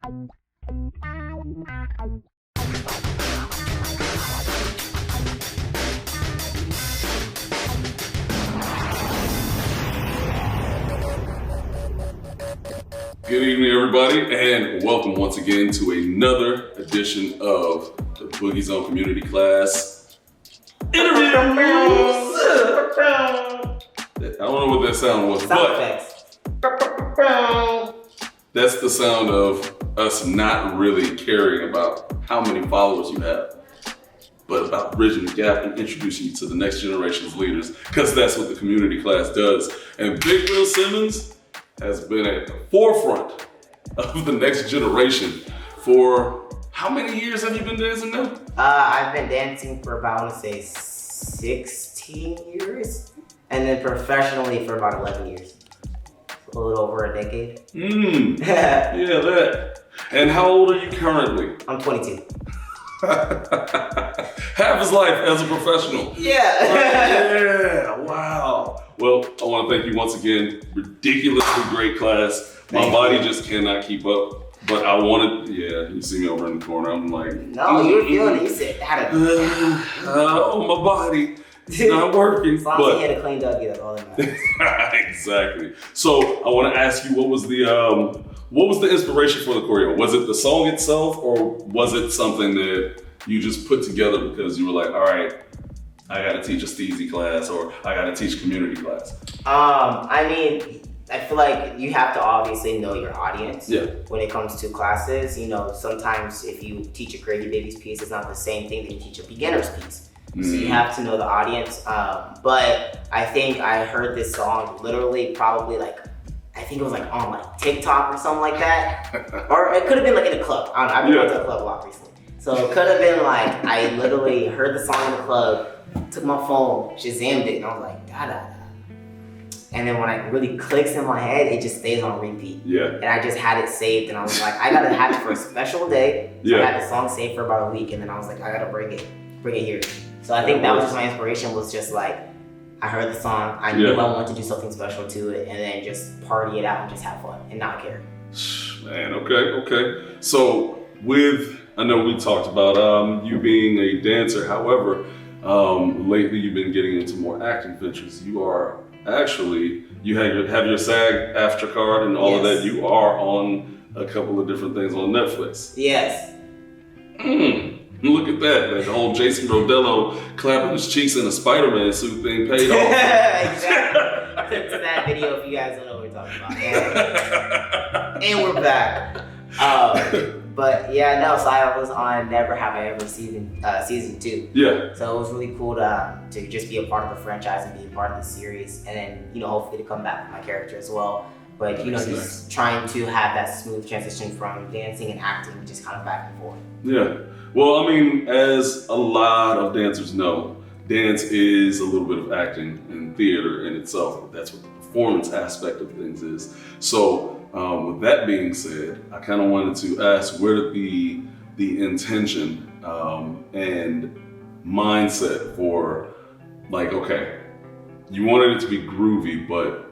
Good evening, everybody, and welcome once again to another edition of the Boogiezone Community Class interviews. I don't know what that sound was, but that's the sound of us not really caring about how many followers you have, but about bridging the gap and introducing you to the next generation's leaders, because that's what the community class does. And Big Will Simmons has been at the forefront of the next generation for how many years have you been dancing now? I've been dancing for about, I want to say 16 years, and then professionally for about 11 years. A little over a decade. Yeah, that. And how old are you currently? I'm 22. Half his life as a professional. Yeah. Yeah, wow. Well, I want to thank you once again. Ridiculously great class. My body just cannot keep up. But I wanted, you see me over in the corner. I'm like, no, you were feeling it. You said that. My body. It's not working. As long as you had a clean Dougie, that's all that matters. Exactly. So I want to ask you, what was the inspiration for the choreo? Was it the song itself, or was it something that you just put together because you were like, all right, I got to teach a Steezy class, or I got to teach community class? I mean, I feel like you have to obviously know your audience. Yeah. When it comes to classes, you know, sometimes if you teach a Gravy Babies piece, it's not the same thing that you teach a beginner's piece. So you have to know the audience. But I think I heard this song literally probably like, I think it was like on like TikTok or something like that. Or it could have been like in a club. I don't know, I've been going to a club a lot recently. So it could have been like, I literally heard the song in the club, took my phone, Shazammed it, and I was like, da-da-da. And then when it really clicks in my head, it just stays on repeat. Yeah. And I just had it saved, and I was like, I gotta have it for a special day. So I had the song saved for about a week, and then I was like, I gotta bring it here. So I think that was just my inspiration, was just like, I heard the song, I knew I wanted to do something special to it, and then just party it out and just have fun and not care. Man, okay. So I know we talked about you being a dancer. However, lately you've been getting into more acting ventures. You are actually, you have your SAG AFTRA card and all of that. You are on a couple of different things on Netflix. Yes. Look at that. The whole Jason Rodello clapping his cheeks in a Spider-Man suit thing paid off. Exactly. Click to that video if you guys don't know what we're talking about. And we're back. But yeah, no, so I was on Never Have I Ever season 2. Yeah. So it was really cool to just be a part of the franchise and be a part of the series, and then, you know, hopefully to come back with my character as well. But, you know, just trying to have that smooth transition from dancing and acting, just kind of back and forth. Yeah. Well, I mean, as a lot of dancers know, dance is a little bit of acting and theater in itself. That's what the performance aspect of things is. So with that being said, I kind of wanted to ask, where did the intention and mindset for, like, okay, you wanted it to be groovy, but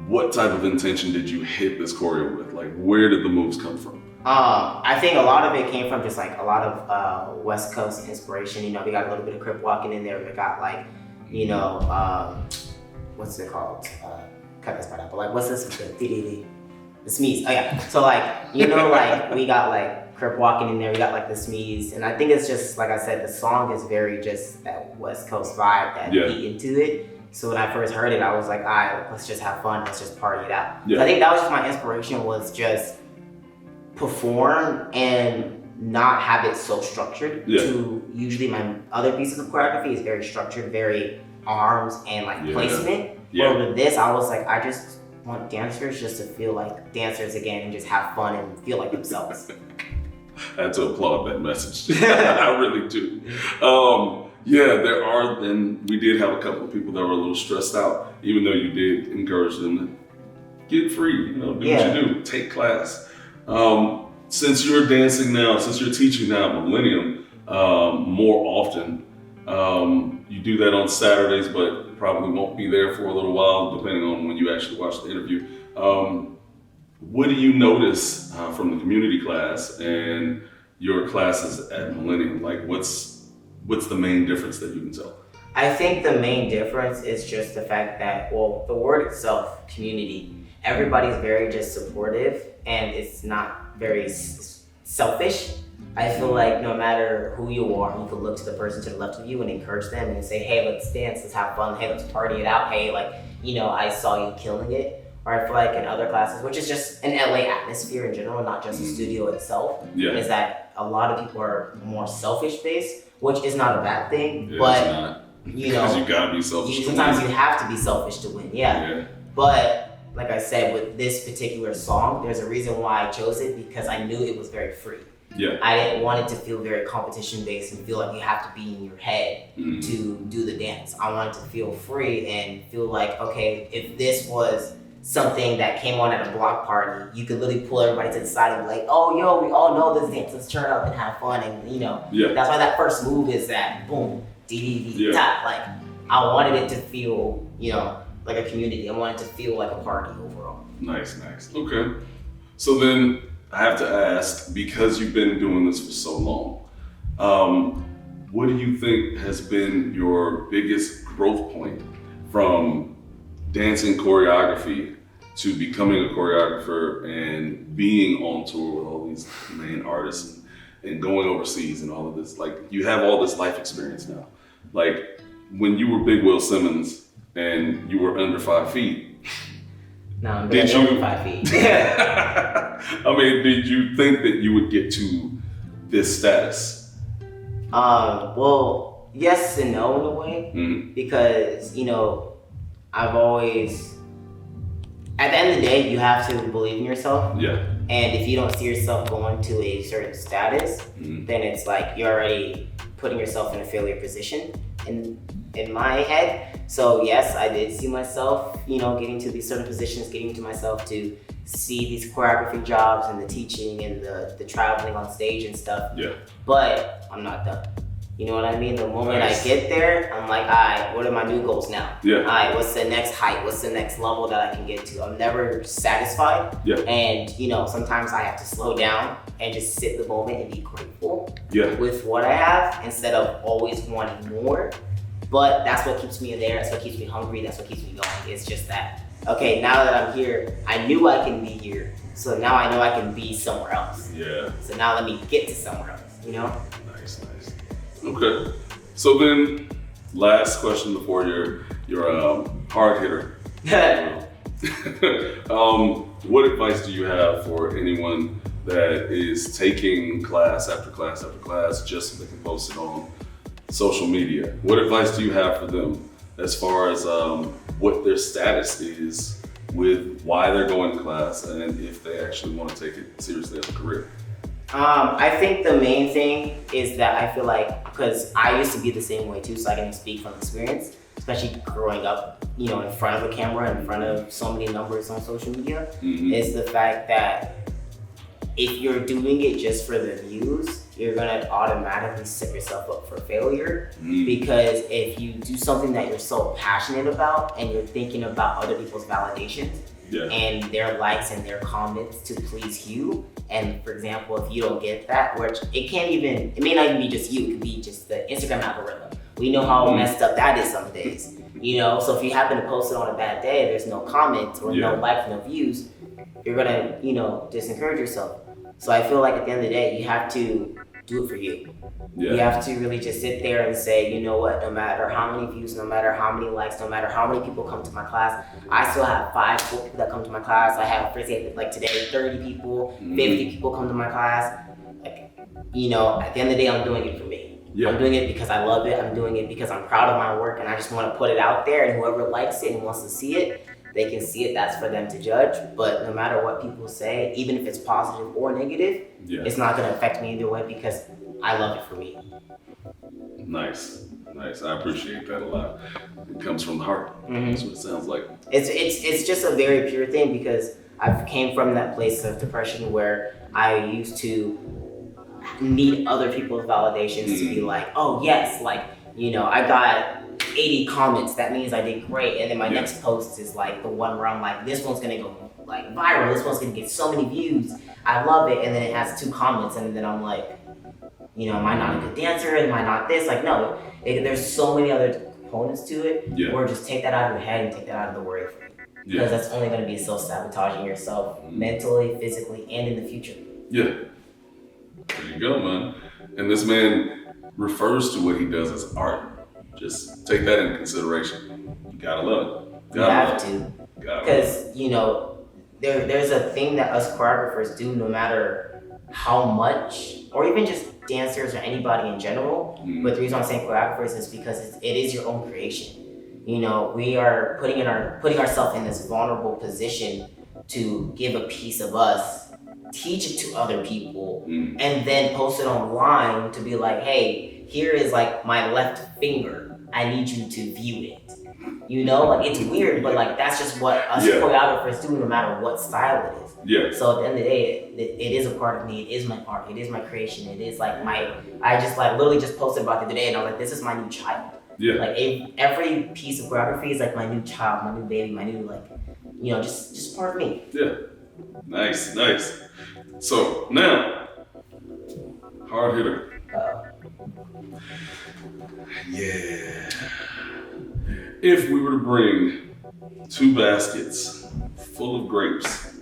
what type of intention did you hit this choreo with? Like, where did the moves come from? I think a lot of it came from just like a lot of West Coast inspiration. You know, we got a little bit of crip walking in there. We got like, you know, what's it called? Cut this part out. But like, what's this? The smeeze. Oh yeah. So like, you know, like we got like crip walking in there. We got like the smeeze, and I think it's just like I said, the song is very just that West Coast vibe that beat into it. So when I first heard it, I was like, all right, let's just have fun. Let's just party it out. Yeah. So I think that was just my inspiration, was just perform and not have it so structured. To usually my other pieces of choreography is very structured, very arms and like placement. But with this, I was like, I just want dancers just to feel like dancers again and just have fun and feel like themselves. I had to applaud that message. I really do. There are, and we did have a couple of people that were a little stressed out, even though you did encourage them to get free, you know, do what you do, take class. Since you're dancing now, since you're teaching now at Millennium more often, you do that on Saturdays, but probably won't be there for a little while, depending on when you actually watch the interview. what do you notice from the community class and your classes at Millennium? Like, what's the main difference that you can tell? I think the main difference is just the fact that, well, the word itself, community, everybody's very just supportive and it's not very selfish. I feel like no matter who you are, you can look to the person to the left of you and encourage them and say, hey, let's dance, let's have fun, hey, let's party it out, hey, like, you know, I saw you killing it. Or I feel like in other classes, which is just an LA atmosphere in general, not just the studio itself, is that a lot of people are more selfish based, which is not a bad thing, but you know, you gotta be selfish. Sometimes you have to be selfish to win, yeah. But like I said, with this particular song, there's a reason why I chose it because I knew it was very free. Yeah. I didn't want it to feel very competition based and feel like you have to be in your head to do the dance. I wanted to feel free and feel like, okay, if this was something that came on at a block party, you could literally pull everybody to the side and be like, oh, yo, we all know this dance, let's turn up and have fun. And you know, that's why that first move is that boom, tap. Like, I wanted it to feel, you know, like a community. I wanted it to feel like a party overall. Nice. Okay. So then I have to ask, because you've been doing this for so long, what do you think has been your biggest growth point from dancing choreography to becoming a choreographer and being on tour with all these main artists and going overseas and all of this? Like, you have all this life experience now. Like, when you were Big Will Simmons and you were under 5 feet, no, I'm over 5 feet. I mean, did you think that you would get to this status? Well, yes and no in a way, because, you know, I've always, at the end of the day, you have to believe in yourself. Yeah. And if you don't see yourself going to a certain status, then it's like you're already putting yourself in a failure position in my head. So yes, I did see myself, you know, getting to these certain positions, getting to myself to see these choreography jobs and the teaching and the traveling on stage and stuff. Yeah. But I'm not done. You know what I mean? The moment I get there, I'm like, all right, what are my new goals now? Yeah. All right, what's the next height? What's the next level that I can get to? I'm never satisfied. Yeah. And, you know, sometimes I have to slow down and just sit the moment and be grateful with what I have instead of always wanting more. But that's what keeps me there. That's what keeps me hungry. That's what keeps me going. It's just that, okay, now that I'm here, I knew I can be here. So now I know I can be somewhere else. Yeah. So now let me get to somewhere else, you know? Nice. Okay. So then, last question before your hard hitter. What advice do you have for anyone that is taking class after class after class just so they can post it on social media? What advice do you have for them as far as what their status is with why they're going to class and if they actually want to take it seriously as a career? I think the main thing is that I feel like, because I used to be the same way too, so I can speak from experience, especially growing up, you know, in front of a camera, in front of so many numbers on social media, is the fact that if you're doing it just for the views, you're gonna automatically set yourself up for failure. Because if you do something that you're so passionate about and you're thinking about other people's validations and their likes and their comments to please you, and for example, if you don't get that, which it may not even be just you, it could be just the Instagram algorithm. We know how messed up that is some days, you know? So if you happen to post it on a bad day, there's no comments or no likes, no views, you're gonna, you know, disencourage yourself. So I feel like at the end of the day, you have to do it for you. You have to really just sit there and say, you know what, no matter how many views, no matter how many likes, no matter how many people come to my class, I still have 5 people that come to my class. I have, for example, like today, 30 people, 50 people come to my class. Like, you know, at the end of the day, I'm doing it for me. I'm doing it because I love it. I'm doing it because I'm proud of my work and I just want to put it out there, and whoever likes it and wants to see it, they can see it. That's for them to judge. But no matter what people say, even if it's positive or negative, it's not going to affect me either way because I love it for me. Nice. I appreciate that a lot. It comes from the heart. That's what it sounds like. It's just a very pure thing because I've came from that place of depression where I used to need other people's validations to be like, oh yes, like, you know, I got 80 comments, that means I did great. And then my next post is like the one where I'm like, this one's gonna go like viral. This one's gonna get so many views. I love it. And then it has 2 comments, and then I'm like, am I not a good dancer? Am I not this? Like, no. There's so many other components to it. Or just take that out of your head and take that out of the worry for you. Because that's only gonna be self-sabotaging yourself mentally, physically, and in the future. Yeah. There you go, man. And this man refers to what he does as art. Just take that into consideration. You gotta love it. You have to. Because, there's a thing that us choreographers do no matter how much, or even just dancers or anybody in general. But the reason I'm saying choreographers is because it is your own creation. We are putting ourselves in this vulnerable position to give a piece of us, teach it to other people, and then post it online to be like, hey, here is like my left finger. I need you to view it. It's weird, but like that's just what us choreographers do no matter what style it is. Yeah. So at the end of the day, it is a part of me. It is my art. It is my creation. It is like I just like literally just posted about it today, and I was like, this is my new child. Yeah. Like every piece of choreography is like my new child, my new baby, my new just part of me. Yeah. Nice. So now, hard hitter. Yeah. If we were to bring 2 baskets full of grapes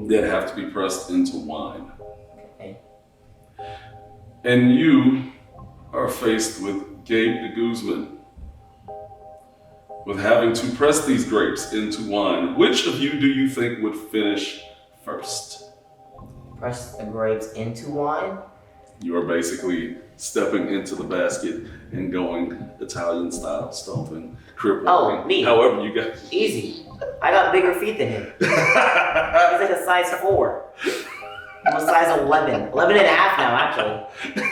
that have to be pressed into wine, and you are faced with Gabe de Guzman with having to press these grapes into wine, which of you do you think would finish first? Press the grapes into wine? You are basically stepping into the basket and going Italian style, stomping, crip walking. Oh, me. However you got. Easy. I got bigger feet than him. He's like a size 4. I'm a size 11. 11 and a half now, actually.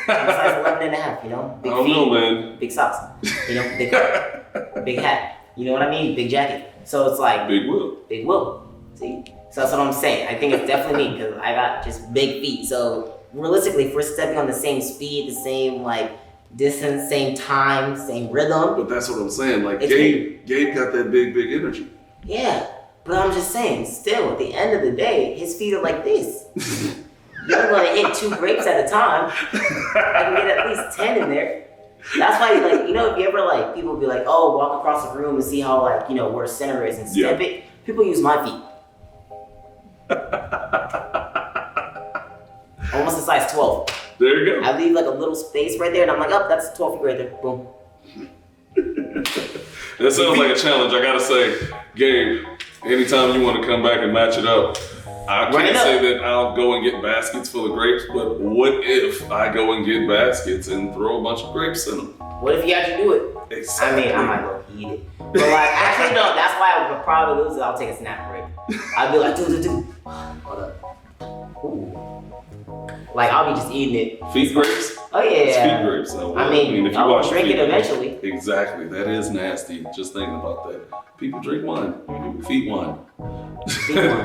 I'm a size 11 and a half, Big I don't feet, know, man. big socks, big hat, big hat. You know what I mean? Big jacket. So it's like Big Will. Big Will. See? So that's what I'm saying. I think it's definitely me because I got just big feet. So realistically, if we're stepping on the same speed, the same like distance, same time, same rhythm. But that's what I'm saying. Like It's Gabe got that big energy. Yeah, but I'm just saying, still, at the end of the day, his feet are like this. You're gonna hit 2 grapes at a time. I can get at least 10 in there. That's why, like, if you ever, like, people be like, oh, walk across the room and see how, like, where center is and step it. People use my feet. Almost a size 12. There you go. I leave, like, a little space right there, and I'm like, oh, that's 12 feet right there. Boom. That sounds like a challenge. I gotta say, Gabe, anytime you want to come back and match it up, I can't say that I'll go and get baskets full of grapes, but what if I go and get baskets and throw a bunch of grapes in them? What if you actually do it? Exactly. I might go eat it. But like, actually no, that's why I would probably lose it. I'll take a snack break. I'd be like, do. Hold up. Ooh. Like, I'll be just eating it. Feet grapes? Oh yeah. It's feet grapes. I mean, if you I'll wash drink your it feet, eventually. Exactly. That is nasty. Just thinking about that. People drink wine. Feet wine.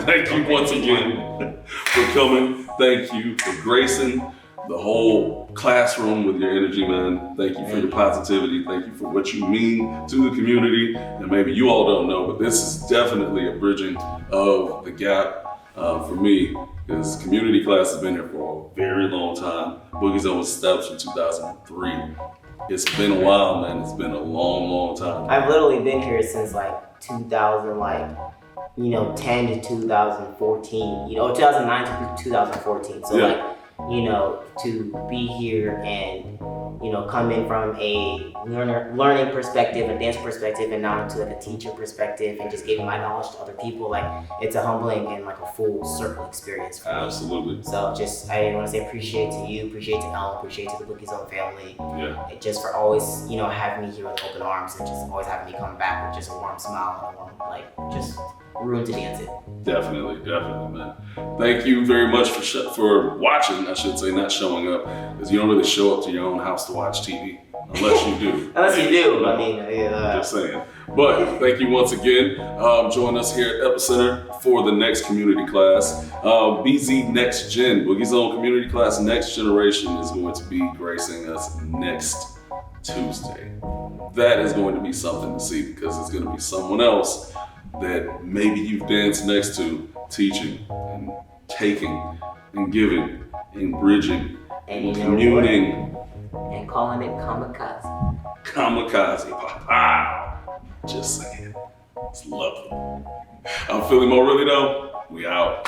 Thank you once again for coming. Thank you for gracing the whole classroom with your energy, man. Thank you for your positivity. Thank you for what you mean to the community. And maybe you all don't know, but this is definitely a bridging of the gap for me, because community class has been here for a very long time. Boogiezone was established in 2003. It's been a while, man. It's been a long time. I've literally been here since like 2000, 10 to 2014, 2009 to 2014. So to be here and, come in from a learning perspective, a dance perspective, and now into like a teacher perspective and just giving my knowledge to other people, like it's a humbling and like a full circle experience for me. Absolutely. So I want to say appreciate to you, appreciate to Ellen, appreciate to the Boogiezone family. Yeah. Just for always, having me here with open arms and just always having me come back with just a warm smile and a warm, just room to dance it. Definitely, man. Thank you very much for watching, I should say, not showing up, because you don't really show up to your own house to watch TV, unless you do. Unless you do, I'm just saying. But thank you once again. Join us here at Epicenter for the next community class. BZ Next Gen, Boogiezone Community Class Next Generation is going to be gracing us next Tuesday. That is going to be something to see, because it's going to be someone else that maybe you've danced next to teaching and taking and giving and bridging And you and know communing. what? And calling it kamikaze. Kamikaze. Wow. Just saying. It's lovely. I'm Philemon Hardy-Moore. We out.